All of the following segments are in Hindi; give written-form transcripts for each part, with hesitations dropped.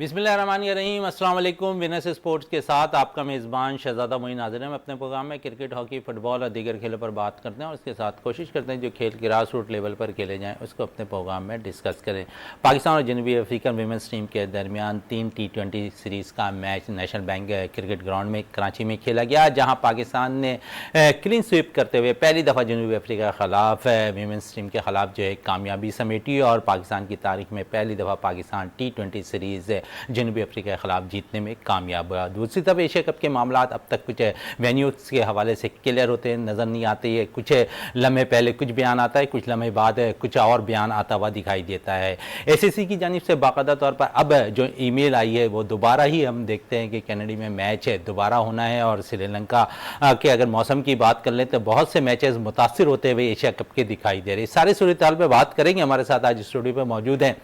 बिस्मिल्लाहिर्रहमानिर्रहीम, अस्सलाम वालेकुम। विनर्स स्पोर्ट्स के साथ आपका मेज़बान शहजादा मोइन हाज़िर है। हम अपने प्रोग्राम में क्रिकेट, हॉकी, फुटबॉल और दीगर खेलों पर बात करते हैं और इसके साथ कोशिश करते हैं जो खेल ग्रास रूट लेवल पर खेले जाएँ उसको अपने प्रोग्राम में डिस्कस करें। पाकिस्तान और जनूबी अफ्रीकन वीमेंस टीम के दरमियान 3 T20 सीरीज़ का match national bank cricket ground में कराची में खेला गया, जहाँ पाकिस्तान ने क्लीन स्वीप करते हुए पहली दफ़ा जनूबी अफ्रीका के ख़िलाफ़ वीमेंस टीम के ख़िलाफ़ जो है कामयाबी समेटी और पाकिस्तान की तारीख में पहली दफ़ा पाकिस्तान T20 सीरीज़ जनूबी अफ्रीका के खिलाफ जीतने में कामयाब हुआ। दूसरी तरफ एशिया कप के मामला अब तक कुछ वेन्यूज़ के हवाले से क्लियर होते नज़र नहीं आते हैं। कुछ लम्हे पहले कुछ बयान आता है, कुछ लम्हे बाद कुछ और बयान आता हुआ दिखाई देता है। ACC की जानिब से बाकायदा तौर पर अब जो ईमेल आई है वो दोबारा ही हम देखते हैं कि कैनेडा में मैच दोबारा होना है और श्रीलंका के अगर मौसम की बात कर लें तो बहुत से मैचेस मुतासिर होते हुए एशिया कप के दिखाई दे रहे हैं। सारे सूरत हाल पर बात करेंगे। हमारे साथ आज स्टूडियो पर मौजूद हैं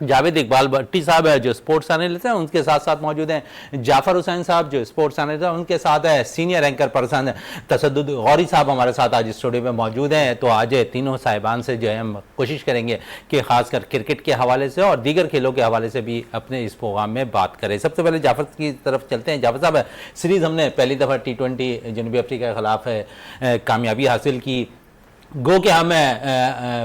जावेद इकबाल भट्टी साहब है जो स्पोर्ट्स एनालिस्ट हैं, उनके साथ साथ मौजूद हैं जाफर हुसैन साहब जो स्पोर्ट्स एनालिस्ट हैं, उनके साथ है सीनियर एंकर पर्सन तसद्दुद गौरी साहब हमारे साथ आज स्टूडियो में मौजूद हैं। तो आज तीनों साहिबान से जो है हम कोशिश करेंगे कि खासकर क्रिकेट के हवाले से और दीगर खेलों के हवाले से भी अपने इस प्रोग्राम में बात करें। सबसे पहले जाफर की तरफ चलते हैं। जाफर साहब, सीरीज़ हमने पहली दफ़ा T20 जनूबी अफ्रीका के ख़िलाफ़ कामयाबी हासिल की। गो कि हम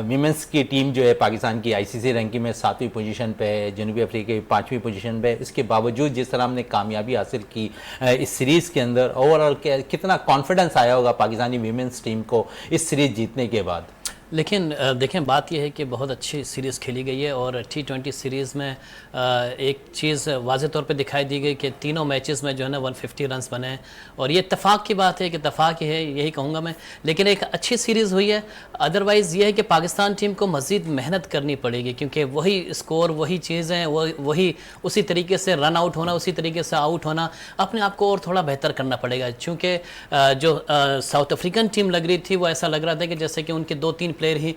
वीमेंस की टीम जो है पाकिस्तान की ICC रैंकिंग में 7वीं पोजीशन पे है, जनूबी अफ्रीका की 5वीं पोजीशन पे। इसके बावजूद जिस तरह हमने कामयाबी हासिल की इस सीरीज़ के अंदर, ओवरऑल कितना कॉन्फिडेंस आया होगा पाकिस्तानी वीमेंस टीम को इस सीरीज़ जीतने के बाद? लेकिन देखें, बात यह है कि बहुत अच्छी सीरीज़ खेली गई है और T20 सीरीज़ में एक चीज़ वाज़े तौर पे दिखाई दी गई कि तीनों मैचेस में जो है ना 150 रन्स बने हैं और ये इत्तेफाक की बात है कि इत्तेफाक ही है, यही कहूँगा मैं। लेकिन एक अच्छी सीरीज़ हुई है। अदरवाइज़ ये है कि पाकिस्तान टीम को मज़ीद मेहनत करनी पड़ेगी क्योंकि वही स्कोर, वही चीज़ें, वही उसी तरीके से रन आउट होना, उसी तरीके से आउट होना, अपने आप को और थोड़ा बेहतर करना पड़ेगा। चूँकि जो साउथ अफ्रीकन टीम लग रही थी वो ऐसा लग रहा था कि जैसे कि उनके 2-3 प्लेयर ही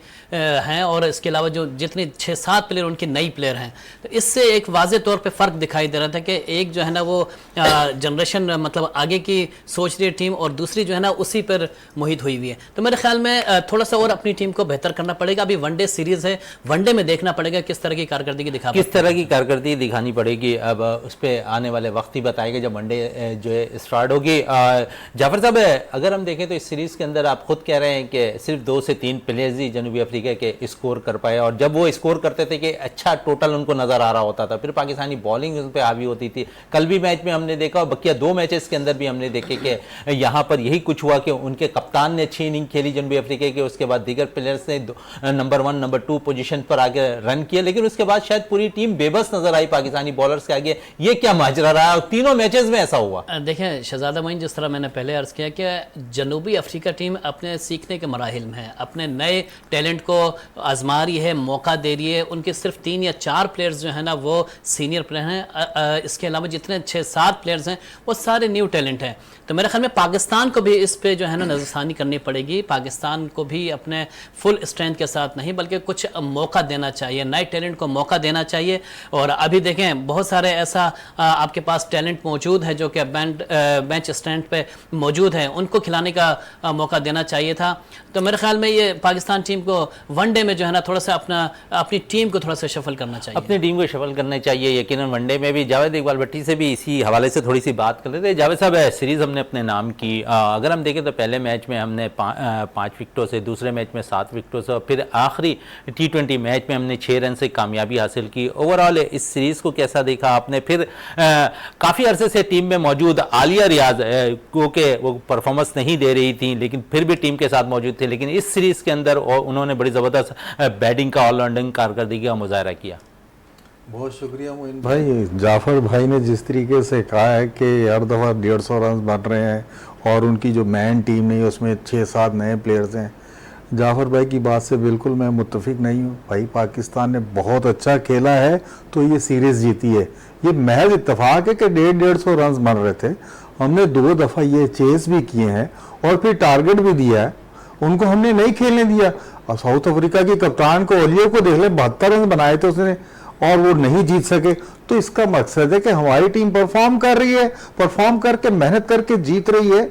हैं और इसके अलावा जो जितने 6-7 प्लेयर उनके नई प्लेयर हैं, तो इससे एक वाज़े तौर पे फ़र्क दिखाई दे रहा था कि एक जो है ना वो जनरेशन मतलब आगे की सोच रही है टीम और दूसरी जो है ना उसी पर मोहित हुई हुई है। तो मेरे ख्याल में थोड़ा सा और अपनी टीम को बेहतर करना पड़ेगा। अभी वनडे सीरीज़ है, वनडे में देखना पड़ेगा किस तरह की कारकर्दगी दिखानी पड़ेगी। अब उस पर आने वाले वक्त ही बताएगा जब वनडे जो है स्टार्ट होगी। जाफर साहब, अगर हम देखें तो इस सीरीज़ के अंदर आप खुद कह रहे हैं कि सिर्फ 2 से 3 प्लेयर्स ही जनूबी अफ्रीका के स्कोर कर पाए और जब वो स्कोर करते थे कि अच्छा टोटल उनको नजर आ रहा होता था, फिर पाकिस्तानी बॉलिंग उन पर हावी होती थी। कल भी मैच में हमने देखा और बकिया 2 मैचेस के अंदर भी हमने देखे कि यहाँ पर यही कुछ हुआ कि उनके कप्तान ने अच्छी इनिंग खेली जनूबी अफ्रीका के, उसके बाद दीगर प्लेयर्स ने नंबर 1 नंबर 2 पोजीशन पर आगे रन किए, लेकिन उसके बाद शायद पूरी टीम बेबस नजर आई पाकिस्तानी बॉलर्स के आगे। ये क्या माजरा रहा और तीनों मैचेस में ऐसा हुआ? देखें शहजादा मोइन, जिस तरह मैंने पहले अर्ज किया कि जनूबी अफ्रीका टीम अपने सीखने के मराहिल में है, अपने नए टैलेंट को आजमा रही है, मौका दे रही है। उनके सिर्फ 3 या 4 प्लेयर्स जो है ना वो सीनियर प्लेयर हैं, इसके अलावा जितने 6-7 प्लेयर्स हैं वो सारे न्यू टैलेंट हैं। तो मेरे ख्याल में पाकिस्तान को भी इस पे जो है ना नज़रसानी करनी पड़ेगी। पाकिस्तान को भी अपने फुल स्ट्रेंथ के साथ नहीं बल्कि कुछ मौका देना चाहिए, नए टैलेंट को मौका देना चाहिए। और अभी देखें बहुत सारे ऐसा आपके पास टैलेंट मौजूद है जो कि बेंच स्टैंड पे मौजूद है, उनको खिलाने का मौका देना चाहिए था। तो मेरे ख्याल में ये पाकिस्तान टीम को वनडे में जो है ना थोड़ा सा अपनी टीम को थोड़ा सा शफल करना चाहिए, अपनी टीम को शफल करना चाहिए यकीनन वनडे में भी। जावेद इकबाल भट्टी से भी इसी हवाले से थोड़ी सी बात कर लेते हैं। जावेद साहब, सीरीज़ हमने अपने नाम की, अगर हम देखें तो पहले मैच में हमने 5 विकेटों से, दूसरे मैच में 7 विकेटों से और फिर आखिरी T20 मैच में हमने 6 रन से कामयाबी हासिल की। ओवरऑल इस सीरीज़ को कैसा देखा आपने? फिर काफ़ी अरसे से टीम में मौजूद आलिया रियाज क्योंकि वो परफॉर्मेंस नहीं दे रही थी लेकिन फिर भी टीम के साथ मौजूद थे, लेकिन इस सीरीज़ के अंदर उन्होंने बड़ी ज़बरदस्त बैटिंग का ऑलराउंडिंग कारकर्दगी का मुजाहरा किया। बहुत शुक्रिया मोइन भाई। जाफर भाई ने जिस तरीके से कहा है कि हर दफ़ा 150 रन बन रहे हैं और उनकी जो मैन टीम नहीं उसमें 6-7 नए प्लेयर्स हैं, जाफर भाई की बात से बिल्कुल मैं मुत्तफिक नहीं हूँ। भाई पाकिस्तान ने बहुत अच्छा खेला है तो ये सीरीज़ जीती है। ये महज इत्तेफाक है कि 150 रन बन रहे थे, हमने 2 दफ़ा ये चेस भी किए हैं और फिर टारगेट भी दिया है, उनको हमने नहीं खेलने दिया। और साउथ अफ्रीका के कप्तान को ओलियो को देख ले, 72 रन बनाए थे उसने और वो नहीं जीत सके। तो इसका मकसद है कि हमारी टीम परफॉर्म कर रही है, परफॉर्म करके मेहनत करके जीत रही है,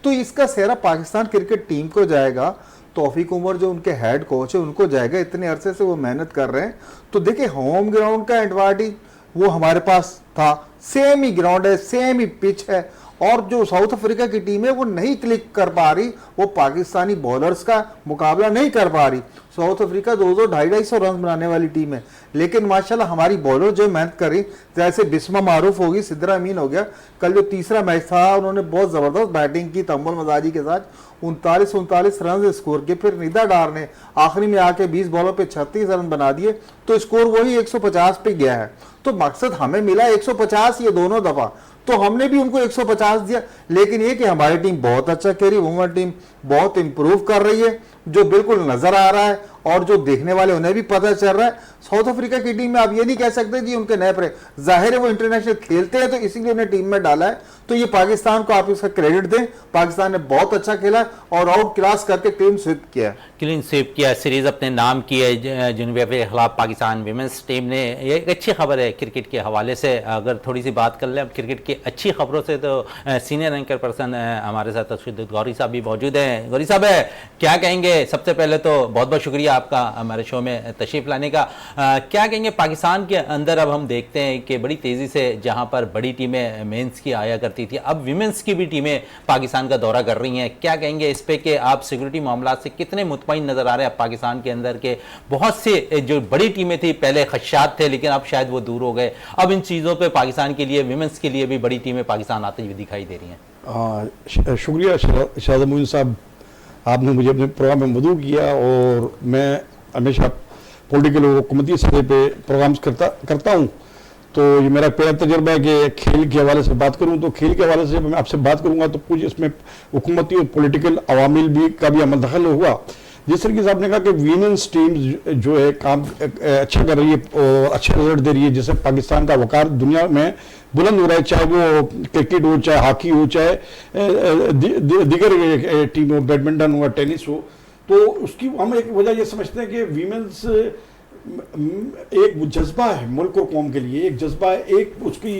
तो इसका सेहरा पाकिस्तान क्रिकेट टीम को जाएगा। तौफीक उमर जो उनके हेड कोच है उनको जाएगा, इतने अरसे से वो मेहनत कर रहे हैं। तो देखिए होम ग्राउंड का एडवांटेज वो हमारे पास था। सेम ही ग्राउंड है, सेम ही पिच है, और जो साउथ अफ्रीका की टीम है वो नहीं क्लिक कर पा रही, वो पाकिस्तानी बॉलर्स का मुकाबला नहीं कर पा रही। साउथ अफ्रीका 200 250 रन बनाने वाली टीम है, लेकिन माशाल्लाह हमारी बॉलर जो मेहनत करी, जैसे बिस्मा मारूफ होगी, सिद्रा अमीन हो गया, कल जो तीसरा मैच था उन्होंने बहुत ज़बरदस्त बैटिंग की तंबुल मजाजी के साथ, 39 रन स्कोर के। फिर निदा डार ने आखिरी में आके 20 बॉलों पे 36 रन बना दिए, तो स्कोर वही 150 पे गया है। तो मकसद हमें मिला 150 ये दोनों दफा, तो हमने भी उनको 150 दिया। लेकिन ये कि हमारी टीम बहुत अच्छा खेली, वुमेन टीम बहुत इंप्रूव कर रही है, जो बिल्कुल नजर आ रहा है और जो देखने वाले उन्हें भी पता चल रहा है। साउथ अफ्रीका की टीम में आप ये नहीं कह सकते कि उनके नए प्लेयर, जाहिर है वो इंटरनेशनल खेलते हैं तो इसीलिए उन्हें टीम में डाला है। तो ये पाकिस्तान को आप इसका क्रेडिट दें, पाकिस्तान ने बहुत अच्छा खेला और आउट क्लास करके क्लीन स्वीप किया, क्लीन स्वीप किया, सीरीज अपने नाम की है जुनूबी अफ्रीका के खिलाफ पाकिस्तान विमेंस टीम ने। ये एक अच्छी खबर है क्रिकेट के हवाले से। अगर थोड़ी सी बात कर लें अब क्रिकेट की अच्छी खबरों से, तो सीनियर एंकर पर्सन हमारे साथ तशद्दुद गौरी साहब भी मौजूद हैं। गौरी साहब क्या कहेंगे? सबसे पहले तो बहुत बहुत शुक्रिया आपका हमारे शो में तशरीफ लाने का। क्या कहेंगे पाकिस्तान के अंदर अब हम देखते हैं कि बड़ी तेज़ी से जहां पर बड़ी टीमें मेंस की आया करती थी, अब विमेंस की भी टीमें पाकिस्तान का दौरा कर रही हैं। क्या कहेंगे इस पे कि आप सिक्योरिटी मामला से कितने मुतमईन नज़र आ रहे हैं पाकिस्तान के अंदर के? बहुत से जो बड़ी टीमें थी पहले खदशात थे, लेकिन अब शायद वो दूर हो गए। अब इन चीज़ों पर पाकिस्तान के लिए, विमेंस के लिए भी बड़ी टीमें पाकिस्तान आती हुई दिखाई दे रही हैं। शुक्रिया शाहद मोइन साहब, आपने मुझे अपने प्रोग्राम में मदऊ किया। और मैं हमेशा पॉलिटिकल और हुकूमती सतह पे प्रोग्राम्स करता हूँ, तो ये मेरा पहला तजर्बा है कि खेल के हवाले से बात करूँ। तो खेल के हवाले से मैं आपसे बात करूँगा तो कुछ इसमें हुकूमती और पॉलिटिकल अवामिल भी का भी अमल दखल हुआ। जिस तरीके से आपने कहा कि वीमेंस टीम जो है काम अच्छा कर रही है और अच्छा रिजल्ट दे रही है, जिससे पाकिस्तान का वकार दुनिया में बुलंद हो रहा है, चाहे वो क्रिकेट हो, चाहे हॉकी हो, चाहे दीगर टीम हो, बैडमिंटन हो, टेनिस हो। तो उसकी हम एक वजह ये समझते हैं कि वीमेंस एक जज्बा है मुल्क और कौम के लिए, एक जज्बा है, एक उसकी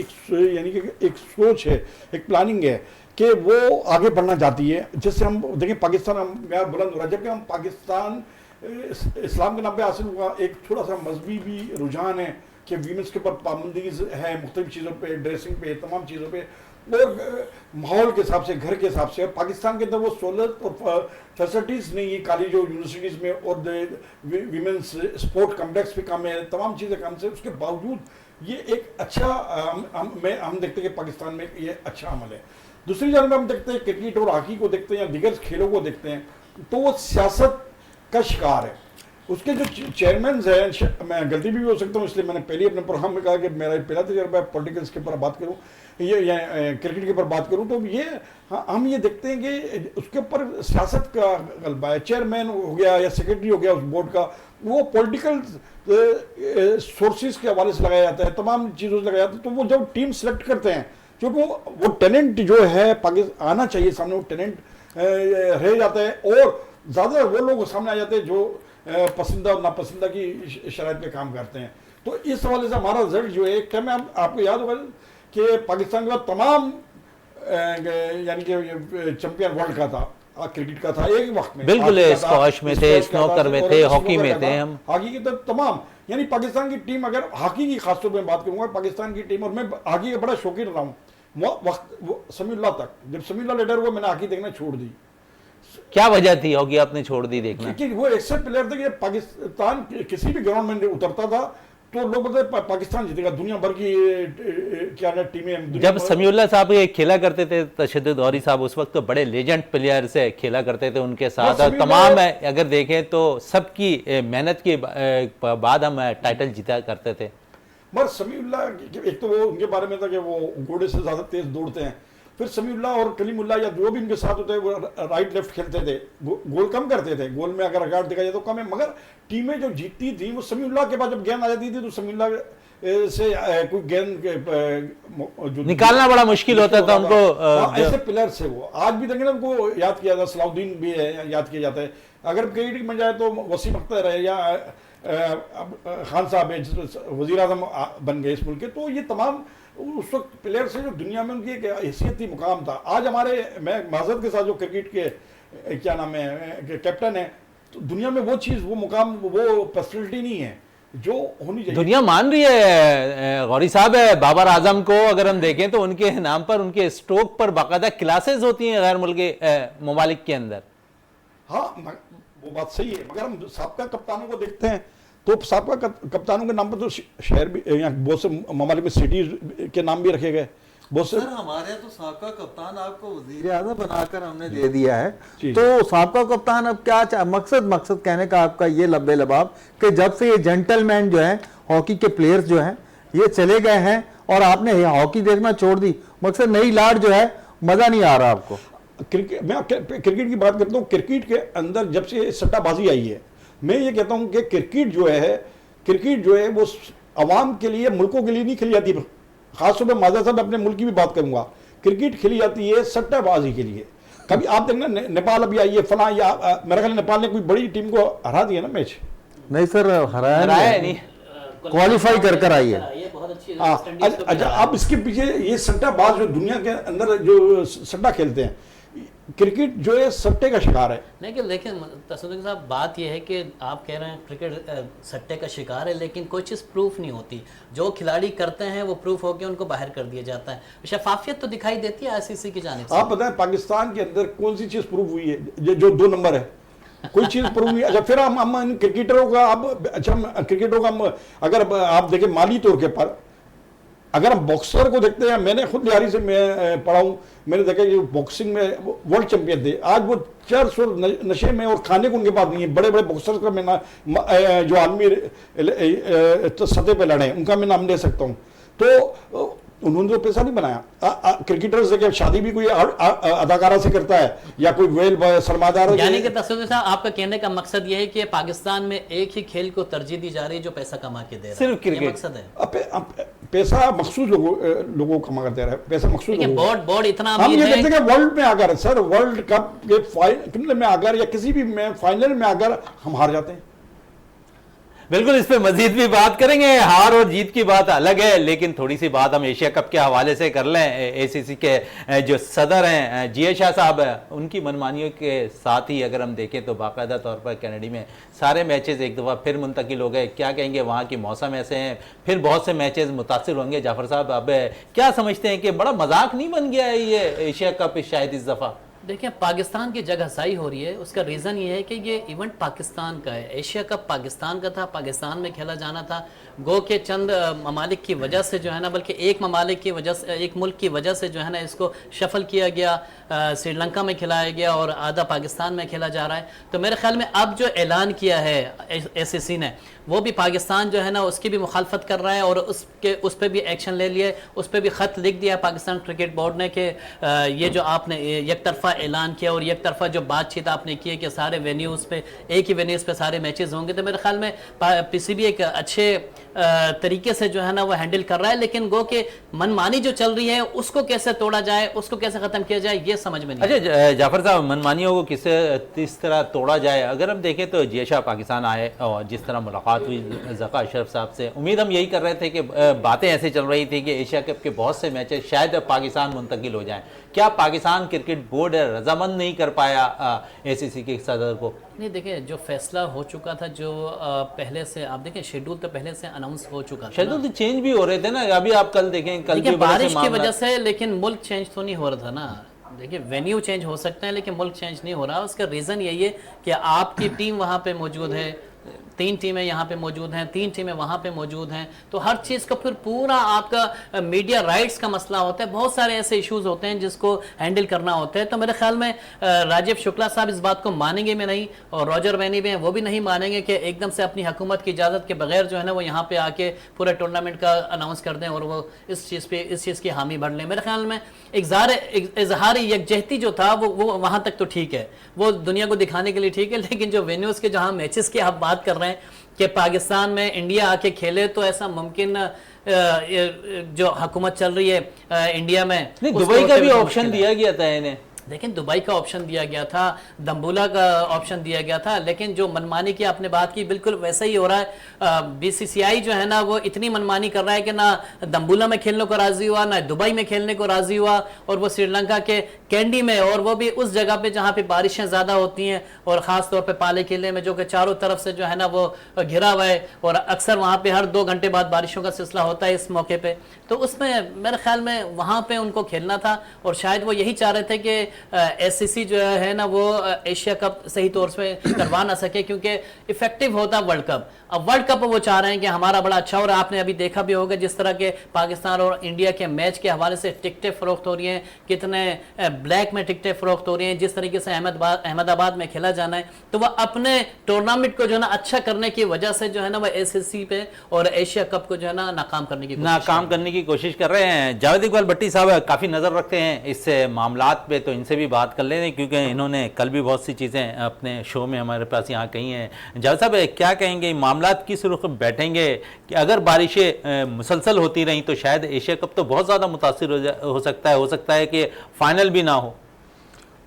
यानी कि एक सोच है, एक प्लानिंग है कि वो आगे बढ़ना चाहती है। जिससे हम देखें पाकिस्तान बुलंद हो रहा है, जबकि हम पाकिस्तान इस्लाम के नाम पे हासिल हुआ एक थोड़ा सा मजहबी भी रुझान है कि वीमेंस के ऊपर पाबंदी है मुख्तलिफ चीज़ों पे, ड्रेसिंग पे, तमाम चीज़ों पे, और माहौल के हिसाब से, घर के हिसाब से। पाकिस्तान के अंदर वो सहूलत और फैसिलिटीज़ नहीं है कॉलेजों यूनिवर्सिटीज़ में, और वीमेंस स्पोर्ट कम्प्लेक्स भी कम है, तमाम चीज़ें कम से। उसके बावजूद ये एक अच्छा हम देखते हैं कि पाकिस्तान में ये अच्छा अमल है। दूसरी जानब हम देखते हैं क्रिकेट और हॉकी को देखते हैं या दीगर खेलों को देखते हैं, तो वो सियासत का शिकार है। उसके जो चेयरमैन हैं, मैं गलती भी हो सकता हूँ, इसलिए मैंने पहले अपने प्रोग्राम में कहा कि मेरा पहला तजर्बा है पॉलिटिकल्स के ऊपर बात करूँ या क्रिकेट के ऊपर बात करूँ, तो ये हम ये देखते हैं कि उसके ऊपर सियासत का गलबा है। चेयरमैन हो गया या सेक्रेटरी हो गया उस बोर्ड का, वो पॉलिटिकल सोर्सेज के हवाले से लगाया जाता है, तमाम चीज़ों से लगाया जाता है। तो वो जब टीम सेलेक्ट करते हैं, जो वो टैलेंट जो है पाकिस्तान आना चाहिए सामने, वो टैलेंट रह जाता है, और ज़्यादा वो लोग सामने आ जाते हैं जो पसंदा और नापसंदा की शराइत पे काम करते हैं। तो इस हवाले से हमारा रिजल्ट जो है, क्या मैं आपको याद होगा कि पाकिस्तान के बाद तमाम यानी कि चैंपियन वर्ल्ड का था, क्रिकेट का था एक वक्त में, बिल्कुल स्क्वॉश में थे, स्नूकर में थे, हॉकी में थे, हम हॉकी की तो तमाम, यानी पाकिस्तान की टीम, अगर हॉकी की खासतौर पर बात करूंगा, पाकिस्तान की टीम, और मैं हॉकी का बड़ा शौकीन रहा हूँ वक्त समीउल्लाह तक। जब समीउल्लाह रिटायर हुआ मैंने हॉकी देखना छोड़ दी। क्या वजह थी हॉकी आपने छोड़ दी देखना? कि वो ऐसे प्लेयर थे कि पाकिस्तान किसी भी ग्राउंड में उतरता था तो लोग बोलते पाकिस्तान जीतेगा, दुनिया भर की क्या ना टीमें। जब समीउल्लाह साहब खेला करते थे, तशद्दुद गौरी साहब उस वक्त तो बड़े लेजेंड प्लेयर से खेला करते थे उनके साथ, और तमाम अगर देखें तो सबकी मेहनत के बाद हम टाइटल जीता करते थे। मगर समीउल्लाह एक तो वो उनके बारे में था कि वो घोड़े से ज़्यादा तेज दौड़ते हैं, फिर समीउल्लाह और कलीमुल्लाह या जो भी उनके साथ होते हैं वो राइट लेफ्ट खेलते थे, गोल कम करते थे, गोल में अगर रिकॉर्ड देखा जाए तो कम है, मगर टीमें जो जीतती थी वो समीउल्लाह के बाद जब गेंद आ जाती थी तो समीउल्लाह से कोई गेंद जो निकालना बड़ा मुश्किल होता था उनको। ऐसे प्लेयर से वो आज भी देखें ना, उनको याद किया जाता है, सलाउद्दीन भी है, याद किया जाता है। अगर क्रिकेट में जाए तो वसीम अख्तर है या खान साहब है, वज़ीर आज़म बन गए इस मुल्क के। तो ये तमाम उस वक्त प्लेयर से जो दुनिया में उनकी एक हैसियत थी, मुकाम था। आज हमारे, मैं माजरत के साथ जो क्रिकेट के क्या नाम है कैप्टन है, तो दुनिया में वो चीज़, वो मुकाम, वो फैसिलिटी नहीं है। जो होनी चाहिए। दुनिया मान रही है गौरी साहब, है बाबर आजम को अगर हम देखें तो उनके नाम पर, उनके स्ट्रोक पर बाकायदा क्लासेस होती हैं गैर मुल्की ममालिक के अंदर। हाँ वो बात सही है, मगर हम साबका कप्तानों को देखते हैं तो साबका कप्तानों के नाम पर तो शहर भी यहाँ बहुत से ममालिक में सिटीज के नाम भी रखे गए बहुत से। सर हमारे तो साबका कप्तान आपको वजीर आज़म बनाकर हमने दे दिया है, जी। तो साबका कप्तान अब क्या मकसद कहने का आपका ये लब्बे लबाब कि जब से ये जेंटलमैन जो है हॉकी के प्लेयर्स जो हैं ये चले गए हैं और आपने ये हॉकी देखना छोड़ दी, मकसद नई लाट जो है मजा नहीं आ रहा आपको? क्रिकेट, मैं क्रिकेट की बात करता हूँ। क्रिकेट के अंदर जब से सट्टाबाजी आई है, मैं ये कहता हूँ कि क्रिकेट जो है वो अवाम के लिए, मुल्कों के लिए नहीं खेली जाती। खासतौर पर माजा साहब अपने मुल्क की भी बात करूंगा, क्रिकेट खेली जाती है सट्टाबाजी के लिए। कभी आप देखना नेपाल अभी आई है फला, या मेरा ख्याल नेपाल ने कोई बड़ी टीम को हरा दिया ना मैच। नहीं सर, हराया नहीं, क्वालिफाई कर आई है। बहुत अच्छी अच्छा, अब इसके पीछे ये सट्टाबाज जो दुनिया के अंदर जो सट्टा खेलते हैं, क्रिकेट जो है सट्टे का शिकार है। लेकिन तसदुक साहब बात यह है कि आप कह रहे हैं क्रिकेट सट्टे का शिकार है, लेकिन कोई चीज़ प्रूफ नहीं होती। जो खिलाड़ी करते हैं वो प्रूफ होकर उनको बाहर कर दिया जाता है। शफाफियत तो दिखाई देती है आईसीसी की जानिब से। आप बताएं पाकिस्तान के अंदर कौन सी चीज़ प्रूफ हुई है जो 2 नंबर है? कोई चीज़ प्रूफ नहीं। अच्छा, फिर हम क्रिकेटरों का हम अगर आप देखें माली तौर के पर, अगर हम बॉक्सर को देखते हैं, मैंने खुद लिहारी से मैं पढ़ा हूँ, मैंने देखा कि बॉक्सिंग में वर्ल्ड चैंपियन थे, आज वो 400 नशे में और खाने को उनके पास नहीं है। बड़े बड़े बॉक्सर्स का मैं जो आदमी सतह पे लड़े उनका मैं नाम ले सकता हूँ। तो उन्होंने तो पैसा नहीं बनाया। क्रिकेटर से क्या शादी भी कोई अदाकारा से करता है या कोई वेल सरमादार? यानी कि तस्वीर साहब आपका कहने का मकसद यह है कि पाकिस्तान में एक ही खेल को तरजीह दी जा रही है जो पैसा कमा के दे रहा है, सिर्फ क्रिकेट मकसद है। पैसा मखसूस लोगों को कमा कर दे रहा है, पैसा मखसूस। बोर्ड इतना हम ये कहते हैं कि वर्ल्ड में अगर सर वर्ल्ड कप के फाइनल में अगर या किसी भी फाइनल में अगर हम हार जाते हैं, बिल्कुल इस पे मजीद भी बात करेंगे। हार और जीत की बात अलग है, लेकिन थोड़ी सी बात हम एशिया कप के हवाले से कर लें। एसीसी के जो सदर हैं जीए शाह साहब, उनकी मनमानियों के साथ ही अगर हम देखें तो बाकायदा तौर पर कनाडा में सारे मैचेस एक दफ़ा फिर मुंतकिल हो गए। क्या कहेंगे, वहाँ की मौसम ऐसे हैं, फिर बहुत से मैचेस मुतासिर होंगे। जाफर साहब, अब क्या समझते हैं कि बड़ा मजाक नहीं बन गया है ये एशिया कप शायद इस दफ़ा? देखिए, पाकिस्तान की जगह हसाई हो रही है। उसका रीज़न ये है कि ये इवेंट पाकिस्तान का है। एशिया कप पाकिस्तान का था, पाकिस्तान में खेला जाना था। गो के चंद ममालिक की वजह से जो है ना, बल्कि एक ममालिक की वजह से, एक मुल्क की वजह से जो है ना इसको शफल किया गया, श्रीलंका में खिलाया गया और आधा पाकिस्तान में खेला जा रहा है। तो मेरे ख्याल में अब जो ऐलान किया है एसीसी ने, वो भी पाकिस्तान जो है ना उसकी भी मुखालफत कर रहा है और उस पर भी एक्शन ले लिया, उस पर भी ख़त लिख दिया पाकिस्तान क्रिकेट बोर्ड ने कि ये जो आपने एक तरफा ऐलान किया और एक तरफा जो बातचीत आपने की है कि सारे वेन्यूज़ पे, एक ही वेन्यूज़ पे सारे मैचेस होंगे, तो मेरे ख्याल में पीसीबी एक अच्छे तरीके से जो है ना वो हैंडल कर रहा है। लेकिन गो के मनमानी जो चल रही है उसको कैसे तोड़ा जाए, उसको कैसे ख़त्म किया जाए, ये समझ में नहीं। अच्छा जाफर साहब, मनमानियों को किस तरह तोड़ा जाए? अगर हम देखें तो जिया शाह पाकिस्तान आए और जिस तरह मुलाकात हुई ज़का अशरफ साहब से, उम्मीद हम यही कर रहे थे कि बातें ऐसे चल रही थी कि एशिया कप के बहुत से मैचेस शायद पाकिस्तान मुंतकिल हो जाएं। क्या पाकिस्तान क्रिकेट बोर्ड रजामंद नहीं कर पाया एसीसी के सदर को? नहीं, देखिए जो फैसला हो चुका था, जो पहले से आप देखें शेड्यूल तो पहले से अनाउंस हो चुका था। शेड्यूल तो चेंज भी हो रहे थे ना, अभी आप कल देखें, कल भी बारिश की वजह से, लेकिन मुल्क चेंज तो नहीं हो रहा था ना। देखिए वेन्यू चेंज हो सकते हैं लेकिन मुल्क चेंज नहीं हो रहा। उसका रीज़न यही है कि आपकी टीम वहाँ पे मौजूद है, 3 टीमें यहाँ पे मौजूद हैं, 3 टीमें वहाँ पे मौजूद हैं, तो हर चीज़ का फिर पूरा आपका मीडिया राइट्स का मसला होता है। बहुत सारे ऐसे इश्यूज होते हैं जिसको हैंडल करना होता है। तो मेरे ख्याल में राजीव शुक्ला साहब इस बात को मानेंगे में नहीं, और रॉजर वैनी भी हैं वो भी नहीं मानेंगे कि एकदम से अपनी हुकूमत की इजाज़त के बगैर जो है ना वो यहाँ पे आके पूरे टूर्नामेंट का अनाउंस कर दें और वो इस चीज़ की हामी भर लें। मेरे ख्याल में इजहारी यकजहती जो था वो वहाँ तक तो ठीक है, वो दुनिया को दिखाने के लिए ठीक है, लेकिन जो वेन्यूज़ के जहाँ मैचेस की आप बात कर रहे हैं कि पाकिस्तान में इंडिया आके खेले, तो ऐसा मुमकिन जो हुकूमत चल रही है इंडिया में, नहीं, दुबई का भी ऑप्शन दिया गया था इन्हें। लेकिन दुबई का ऑप्शन दिया गया था, दम्बुला का ऑप्शन दिया गया था, लेकिन जो मनमानी की आपने बात की बिल्कुल वैसा ही हो रहा है। बीसीसीआई जो है ना वो इतनी मनमानी कर रहा है कि ना दम्बुला में खेलने को राजी हुआ, ना दुबई में खेलने को राजी हुआ, और वो श्रीलंका के कैंडी में, और वो भी उस जगह पे जहाँ पे बारिशें ज़्यादा होती हैं, और ख़ास तौर पे पाले किले में जो कि चारों तरफ से जो है ना वो घिरा हुआ है, और अक्सर वहाँ पे हर 2 घंटे बाद बारिशों का सिलसिला होता है इस मौके पे। तो उसमें मेरे ख्याल में वहाँ पे उनको खेलना था, और शायद वो यही चाह रहे थे कि एससीसी जो है ना वो एशिया कप सही तौर से करवा ना सके, क्योंकि इफेक्टिव होता वर्ल्ड कप। अब वर्ल्ड कप वो चाह रहे हैं कि हमारा बड़ा अच्छा, और आपने अभी देखा भी होगा जिस तरह के पाकिस्तान और इंडिया के मैच के हवाले से टिकटें फरोख्त हो रही हैं, कितने ब्लैक में टिकटें फरोख्त हो रही हैं, जिस तरीके से अहमदाबाद में खेला जाना है, तो वह अपने टूर्नामेंट को जो है ना अच्छा करने की वजह से जो है ना वह एससीसी पे और एशिया कप को जो है ना नाकाम करने की कोशिश कर रहे हैं। जावेद इकबाल भट्टी साहब काफ़ी नज़र रखते हैं इस मामलात पे, तो इनसे भी बात कर लें, क्योंकि इन्होंने कल भी बहुत सी चीज़ें अपने शो में हमारे पास यहाँ कही हैं। जावेद साहब क्या कहेंगे, मामलात किस रुख बैठेंगे कि अगर बारिशें मुसलसल होती रहीं तो शायद एशिया कप तो बहुत ज़्यादा मुतासिर हो सकता है कि फाइनल भी ना हो।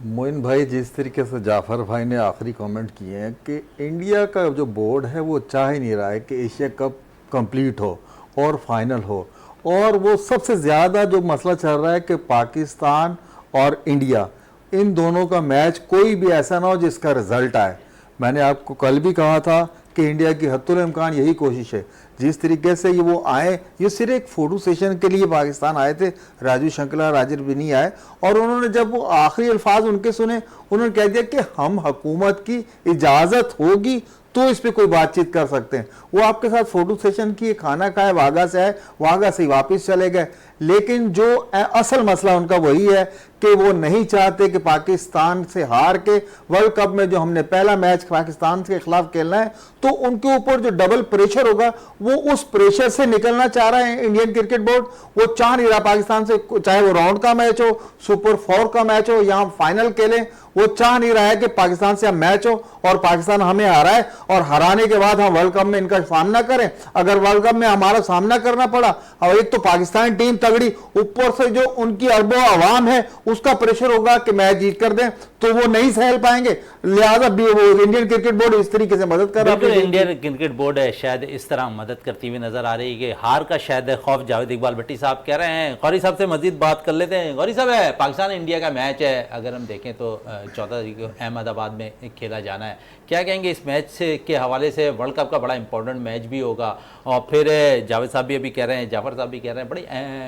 मोइन भाई, जिस तरीके से जाफर भाई ने आखिरी कमेंट किए हैं कि इंडिया का जो बोर्ड है वो चाह ही नहीं रहा है कि एशिया कप कंप्लीट हो और फाइनल हो, और वो सबसे ज़्यादा जो मसला चल रहा है कि पाकिस्तान और इंडिया इन दोनों का मैच कोई भी ऐसा ना हो जिसका रिजल्ट आए। मैंने आपको कल भी कहा था कि इंडिया की हत्तुल इम्कान यही कोशिश है। जिस तरीके से ये वो आए, ये सिर्फ एक फ़ोटो सेशन के लिए पाकिस्तान आए थे, राजू शंकला राजर भी नहीं आए, और उन्होंने जब वो आखिरी अल्फाज उनके सुने, उन्होंने कह दिया कि हम हुकूमत की इजाज़त होगी तो इस पे कोई बातचीत कर सकते हैं। वो आपके साथ फोटो सेशन की, खाना खाए, वागा से आए, वागा से वापस चले गए। लेकिन जो असल मसला उनका वही है कि वो नहीं चाहते कि पाकिस्तान से हार के वर्ल्ड कप में जो हमने पहला मैच पाकिस्तान के खिलाफ खेलना है, तो उनके ऊपर जो डबल प्रेशर होगा वो उस प्रेशर से निकलना चाह रहा है इंडियन क्रिकेट बोर्ड। वो चाह नहीं रहा पाकिस्तान से, चाहे वो राउंड का मैच हो, सुपर 4 का मैच हो या हम फाइनल खेलें, वो चाह नहीं रहा है कि पाकिस्तान से हम मैच हो और पाकिस्तान हमें हारा है और हराने के बाद हम वर्ल्ड कप में इनका सामना करें। अगर वर्ल्ड कप में हमारा सामना करना पड़ा, और एक तो पाकिस्तान टीम तगड़ी, ऊपर से जो उनकी अरबों आवाम है उसका प्रेशर होगा कि मैच जीत कर दें, तो वो नहीं सहल पाएंगे। लिहाजा इंडियन क्रिकेट बोर्ड इस तरीके से मदद कर रहा है। इंडियन क्रिकेट बोर्ड है शायद इस तरह मदद करती हुई नजर आ रही है कि हार का शायद खौफ जावेद इकबाल भट्टी साहब कह रहे हैं। गौरी साहब से मजीद बात कर लेते हैं। गौरी साहब, है पाकिस्तान इंडिया का मैच है, अगर हम देखें तो 14 तारीख को अहमदाबाद में खेला जाना है। क्या कहेंगे इस मैच से के हवाले से? वर्ल्ड कप का बड़ा इंपॉर्टेंट मैच भी होगा, और फिर जावेद साहब भी अभी कह रहे हैं, जाफर साहब भी कह रहे हैं, बड़ी